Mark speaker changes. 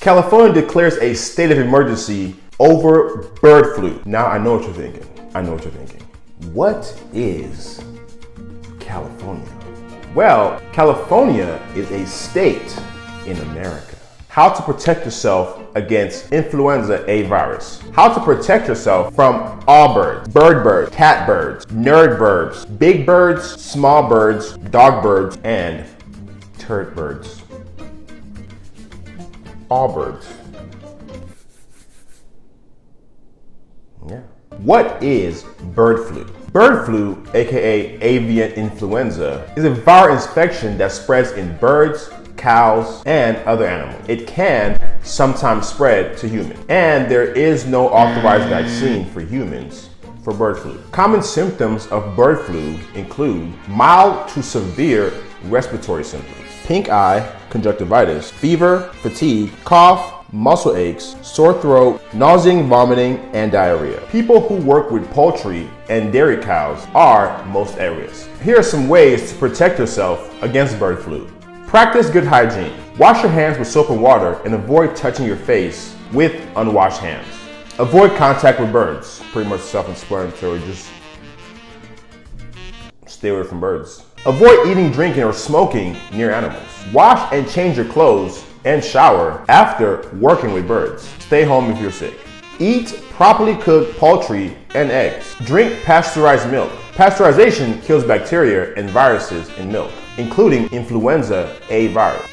Speaker 1: California declares a state of emergency over bird flu. Now I know what you're thinking. What is California? Well, California is a state in America. How to protect yourself against influenza A virus. How to protect yourself from all birds, birds, cat birds, nerd birds, big birds, small birds, dog birds, and turd birds. All birds. Yeah. What is bird flu? Bird flu, aka avian influenza, is a viral infection that spreads in birds, cows, and other animals. It can sometimes spread to humans, and there is no authorized vaccine for humans for bird flu. Common symptoms of bird flu include mild to severe respiratory symptoms, pink eye, conjunctivitis, fever, fatigue, cough, muscle aches, sore throat, nausea, vomiting, and diarrhea. People who work with poultry and dairy cows are most at risk. Here are some ways to protect yourself against bird flu. Practice good hygiene. Wash your hands with soap and water and avoid touching your face with unwashed hands. Avoid contact with birds. Pretty much self-explanatory, just stay away from birds. Avoid eating, drinking, or smoking near animals. Wash and change your clothes and shower after working with birds. Stay home if you're sick. Eat properly cooked poultry and eggs. Drink pasteurized milk. Pasteurization kills bacteria and viruses in milk, including influenza A virus.